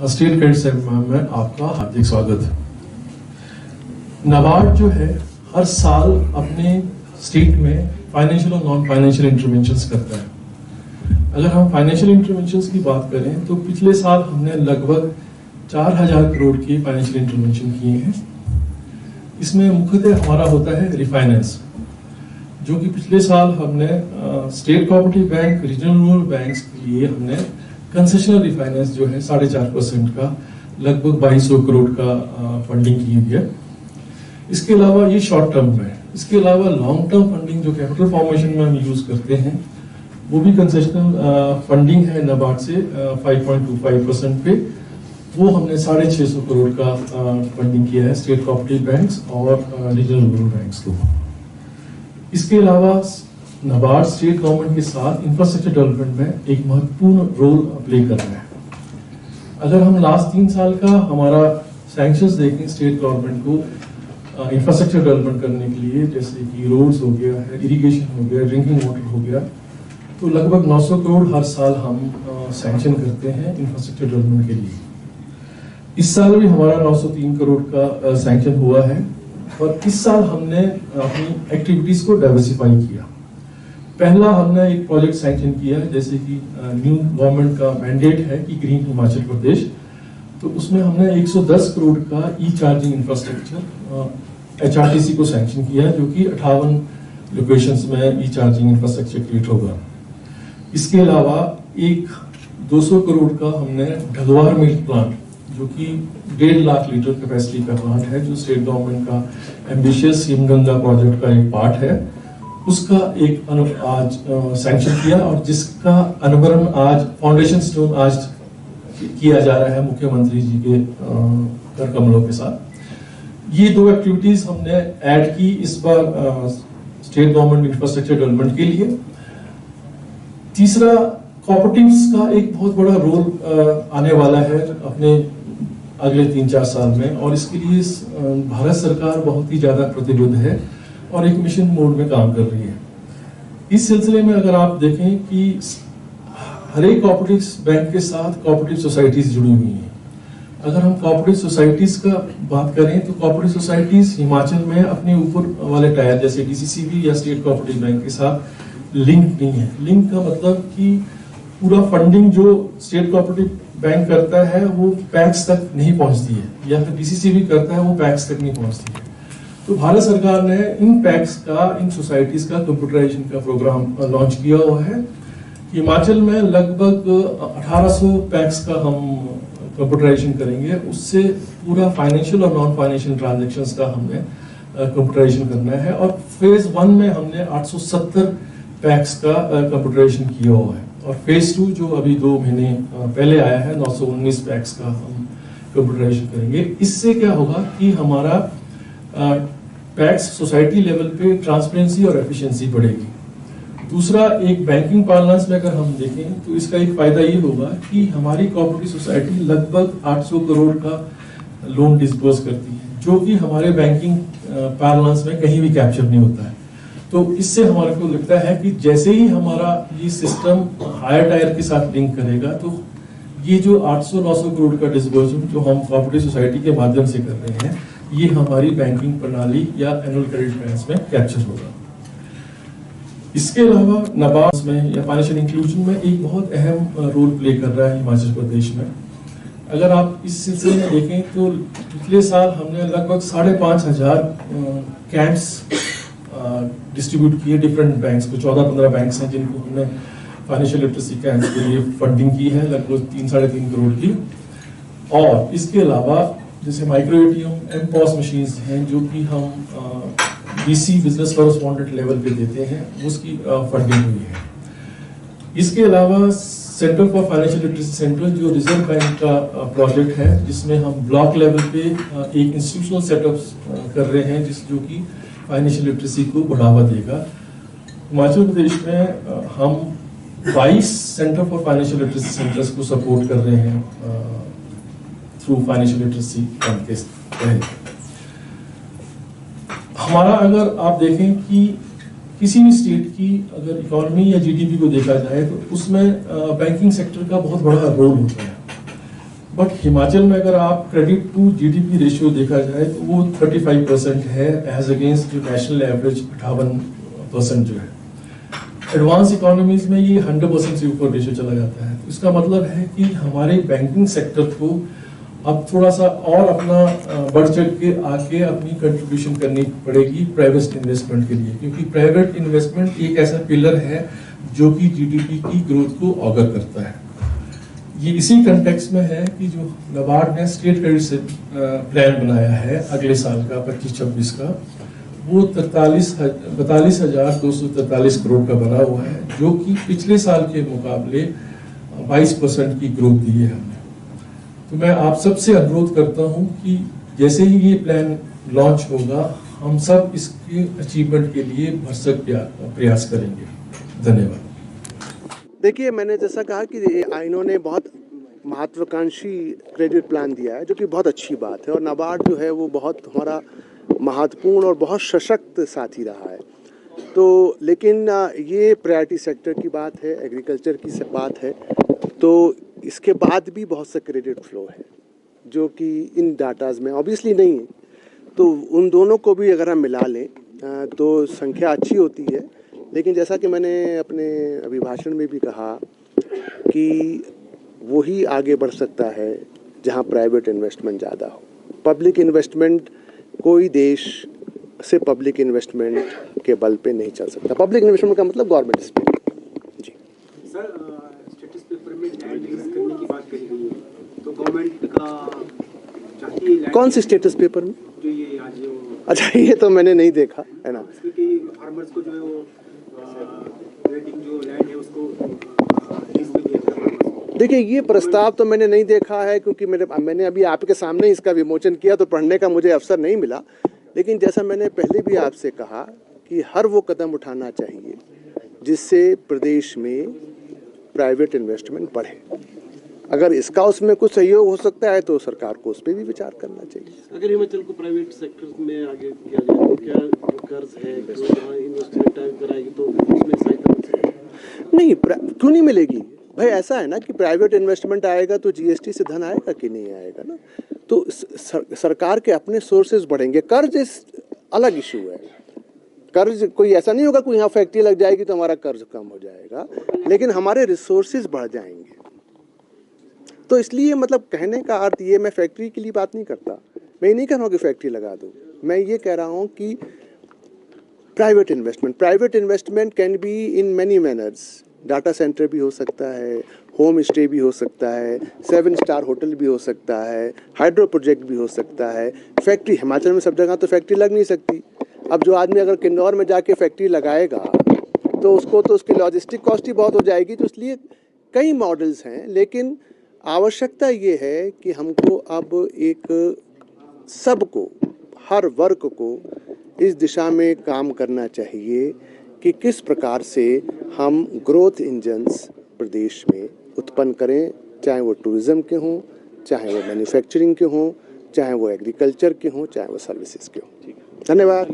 State credit seminar में आपका हार्दिक स्वागत है। नाबार्ड जो है हर साल अपने स्टेट में फाइनेंशियल और नॉन फाइनेंशियल इंटरवेंशंस करता है। अगर हम फाइनेंशियल इंटरवेंशंस की बात करें तो पिछले साल हमने लगभग 4000 करोड़ की फाइनेंशियल इंटरवेंशन किए हैं। इसमें मुख्यतः हमारा होता है रिफाइनेंस, जो कि पिछले साल हमने state cooperative bank, regional rural banks के लिए हमने कंसेशनल रिफाइनेंस जो है 4.5% का लगभग 2200 करोड़ का फंडिंग की हुई है। इसके अलावा ये शॉर्ट टर्म में, इसके अलावा लॉन्ग टर्म फंडिंग जो कैपिटल फॉर्मेशन में हम यूज करते हैं वो भी कंसेशनल फंडिंग है नाबार्ड से 5.25% पे। वो हमने 650 करोड़ का फंडिंग किया है स्टेट कोऑपरेटिव बैंक्स और रीजनल रूरल बैंक्स को। इसके अलावा नाबार्ड स्टेट गवर्नमेंट के साथ इंफ्रास्ट्रक्चर डेवलपमेंट में एक महत्वपूर्ण रोल प्ले कर रहा है। अगर हम लास्ट 3 साल का हमारा सैंक्शंस देखें स्टेट गवर्नमेंट को इंफ्रास्ट्रक्चर डेवलपमेंट करने के लिए, जैसे कि रोड्स हो गया है, इरिगेशन हो गया, ड्रिंकिंग वाटर हो गया, तो लगभग 900 करोड़ हर साल हम सैंक्शन करते हैं इंफ्रास्ट्रक्चर डेवलपमेंट के लिए। इस साल भी हमारा 903 करोड़ का सैंक्शन हुआ है और इस साल हमने अपनी एक्टिविटीज को डाइवर्सिफाई किया। पहला हमने एक प्रोजेक्ट सैंक्शन किया है, जैसे कि न्यू गवर्नमेंट का मैंडेट है कि ग्रीन हिमाचल प्रदेश, तो उसमें हमने 110 करोड़ का ई चार्जिंग इंफ्रास्ट्रक्चर HRTC को सैंक्शन किया है, जो कि 58 लोकेशंस में ई चार्जिंग इंफ्रास्ट्रक्चर क्रिएट होगा। इसके अलावा एक 200 करोड़ का हमने ढलवार मिल्क प्लांट, जो कि 1.5 लाख लीटर कैपेसिटी का प्लांट है, जो स्टेट गवर्नमेंट का एम्बिशियस हिमगंगा प्रोजेक्ट का एक पार्ट है, उसका एक आज सैंक्शन किया और जिसका अनावरण आज फाउंडेशन स्टोन आज किया जा रहा है मुख्यमंत्री जी के कर कमलों के साथ। ये 2 एक्टिविटीज हमने ऐड की इस बार स्टेट गवर्नमेंट इंफ्रास्ट्रक्चर डेवलपमेंट के लिए। तीसरा, कोऑपरेटिव्स का एक बहुत बड़ा रोल आने वाला है अपने अगले 3-4 साल में, और इसके लिए भारत सरकार बहुत ही ज्यादा प्रतिबद्ध है और एक मिशन मोड में काम कर रही है। इस सिलसिले में अगर आप देखें कि हर एक कोऑपरेटिव बैंक के साथ कोऑपरेटिव सोसाइटीज जुड़ी हुई हैं। अगर हम कोऑपरेटिव सोसाइटीज का बात करें तो कोऑपरेटिव सोसाइटीज हिमाचल में अपने ऊपर वाले टायर जैसे DCCB या स्टेट कोऑपरेटिव बैंक के साथ लिंक नहीं है। लिंक का मतलब कि पूरा फंडिंग जो स्टेट कोऑपरेटिव बैंक करता है वो पैक्स तक नहीं पहुंचती है, या फिर DCCB करता है वो पैक्स तक नहीं पहुंचती है। तो भारत सरकार ने इन पैक्स का, इन सोसाइटीज का कंप्यूटराइजेशन का प्रोग्राम लॉन्च किया हुआ है। हिमाचल में लगभग 1800 पैक्स का हम कंप्यूटराइजेशन करेंगे। उससे पूरा फाइनेंशियल और नॉन फाइनेंशियल ट्रांजैक्शंस का हमने कंप्यूटराइजेशन करना है, और फेज 1 में हमने 870 पैक्स का कंप्यूटराइजेशन किया हुआ है, और फेज 2 जो अभी 2 महीने पहले आया है 919 पैक्स का हम कंप्यूटराइजेशन करेंगे। इससे क्या होगा कि हमारा पैक्स सोसाइटी लेवल पे ट्रांसपेरेंसी और एफिशिएंसी बढ़ेगी। दूसरा, एक बैंकिंग पार्लेंस में अगर हम देखें तो इसका एक फायदा ये होगा कि हमारी कोऑपरेटिव सोसाइटी लगभग 800 करोड़ का लोन डिस्बर्स करती है, जो कि हमारे बैंकिंग पार्लेंस में कहीं भी कैप्चर नहीं होता है। तो इससे हमारे को लगता है कि जैसे ही हमारा ये सिस्टम हायर टायर के साथ लिंक करेगा, तो ये जो 800-900 करोड़ का डिस्बर्समेंट जो हम कोऑपरेटिव सोसाइटी के माध्यम से कर रहे हैं, ये हमारी बैंकिंग प्रणाली या एनुअल क्रेडिट बैलेंस में कैप्चर होगा। इसके अलावा नाबार्ड में या फाइनेंशियल इंक्लूजन में एक बहुत अहम रोल प्ले कर रहा है हिमाचल प्रदेश में। अगर आप इस सिलसिले में देखें तो पिछले साल हमने लगभग 5500 कैंप्स डिस्ट्रीब्यूट किए डिफरेंट बैंक्स को। 14-15 बैंक्स हैं जिनको हमने फाइनेंशियल लिटरेसी कैंप्स के लिए फंडिंग की है, लगभग 3-3.5 करोड़ की। और इसके अलावा जैसे माइक्रो ATM, MPOS मशीन्स हैं जो कि हम BC बिजनेस कॉरेस्पॉन्डेंट लेवल पे देते हैं, उसकी फंडिंग हुई है। इसके अलावा centre for financial literacy centre जो रिजर्व बैंक का प्रोजेक्ट है, जिसमें हम ब्लॉक लेवल पे एक इंस्टीट्यूशनल सेटअप कर रहे हैं जो कि फाइनेंशियल लिटरेसी को बढ़ावा देगा। हिमाचल प्रदेश में हम 22 centre for financial literacy centres को सपोर्ट कर रहे हैं थ्रू फाइनेंशियल लिटरेसी फंड के तहत। हमारा अगर आप देखें कि किसी भी स्टेट की अगर इकोनॉमी या GDP को देखा जाए तो उसमें बैंकिंग सेक्टर का बहुत बड़ा रोल होता है। बट हिमाचल में अगर आप क्रेडिट टू जीडीपी रेशियो देखा जाए तो वो 35% है, एज अगेंस्ट जो नेशनल एवरेज 58% जो है। एडवांस इकोनॉमीज में ये 100% से ऊपर रेशियो चला जाता है। तो इसका मतलब है कि हमारे बैंकिंग सेक्टर को अब थोड़ा सा और अपना बढ़ चढ़ के आके अपनी कंट्रीब्यूशन करनी पड़ेगी प्राइवेट इन्वेस्टमेंट के लिए, क्योंकि प्राइवेट इन्वेस्टमेंट एक ऐसा पिलर है जो कि जीडीपी की ग्रोथ को ऑगर करता है। ये इसी कंटेक्स्ट में है कि जो नाबार्ड ने स्टेट क्रेडिट से प्लान बनाया है अगले साल का 25-26 का, वो 42,243 करोड़ का बना हुआ है, जो कि पिछले साल के मुकाबले 22% की ग्रोथ दी है हमने। तो मैं आप सबसे अनुरोध करता हूं कि जैसे ही ये प्लान लॉन्च होगा, हम सब इसके अचीवमेंट के लिए भरसक प्रयास करेंगे। धन्यवाद। देखिए, मैंने जैसा कहा कि इन्होंने बहुत महत्वाकांक्षी क्रेडिट प्लान दिया है, जो कि बहुत अच्छी बात है, और नाबार्ड जो है वो बहुत हमारा महत्वपूर्ण और बहुत सशक्त साथी रहा है। तो लेकिन ये प्रायोरिटी सेक्टर की बात है, एग्रीकल्चर की बात है, तो इसके बाद भी बहुत सा क्रेडिट फ्लो है जो कि इन डाटाज में ऑब्वियसली नहीं है। तो उन दोनों को भी अगर हम मिला लें तो संख्या अच्छी होती है। लेकिन जैसा कि मैंने अपने अभिभाषण में भी कहा कि वही आगे बढ़ सकता है जहां प्राइवेट इन्वेस्टमेंट ज़्यादा हो। पब्लिक इन्वेस्टमेंट, कोई देश से पब्लिक इन्वेस्टमेंट के बल पे नहीं चल सकता। पब्लिक इन्वेस्टमेंट का मतलब गवर्नमेंट स्पेंडिंग। जी सर, स्टेटस पेपर में लैंड लीज करने की बात करी गई है, तो गवर्नमेंट का चाहती है कौन से स्टेटस पेपर में? जो ये आज जो अच्छा, ये तो मैंने नहीं देखा है ना। इसमें कि फार्मर्स को जो है वो वेटिंग जो लैंड है उसको लीज पे दिया जाए। देखिए, ये प्रस्ताव तो मैंने नहीं देखा है, क्योंकि मैंने अभी आपके सामने इसका विमोचन किया, तो पढ़ने का मुझे अवसर नहीं मिला। लेकिन जैसा मैंने पहले भी आपसे कहा कि हर वो कदम उठाना चाहिए जिससे प्रदेश में प्राइवेट इन्वेस्टमेंट बढ़े। अगर इसका उसमें कुछ सहयोग हो सकता है तो सरकार को उस पर भी विचार करना चाहिए। अगर हिमाचल को प्राइवेट सेक्टर में आगे किया जाए तो क्या कर्ज है, इन्वेस्टमेंट टाइम कराएगी तो उसमें सहायता मिल सकती है? नहीं, क्यों नहीं मिलेगी भाई? ऐसा है ना कि प्राइवेट इन्वेस्टमेंट आएगा तो जीएसटी से धन आएगा कि नहीं आएगा ना। तो सरकार के अपने सोर्सेज बढ़ेंगे। कर्ज अलग इशू है। कर्ज कोई ऐसा नहीं होगा कोई यहाँ फैक्ट्री लग जाएगी तो हमारा कर्ज कम हो जाएगा, लेकिन हमारे रिसोर्सेज बढ़ जाएंगे। तो इसलिए मतलब कहने का अर्थ ये, मैं फैक्ट्री के लिए बात नहीं करता, मैं ये नहीं कह रहा हूँ कि फैक्ट्री लगा दो। मैं ये कह रहा हूँ कि private investment can be in many manners. Data centre भी हो सकता है, होम स्टे भी हो सकता है, 7 स्टार होटल भी हो सकता है, हाइड्रो प्रोजेक्ट भी हो सकता है। फैक्ट्री हिमाचल में सब जगह तो फैक्ट्री लग नहीं सकती। अब जो आदमी अगर किन्नौर में जाके फैक्ट्री लगाएगा तो उसको तो उसकी लॉजिस्टिक कॉस्ट ही बहुत हो जाएगी। तो इसलिए कई मॉडल्स हैं, लेकिन आवश्यकता ये है कि हमको अब एक सबको, हर वर्ग को इस दिशा में काम करना चाहिए कि किस प्रकार से हम ग्रोथ इंजन्स प्रदेश में उत्पन्न करें, चाहे वो टूरिज्म के हों, चाहे वो मैन्युफैक्चरिंग के हों, चाहे वो एग्रीकल्चर के हों, चाहे वो सर्विसेज के हों। धन्यवाद।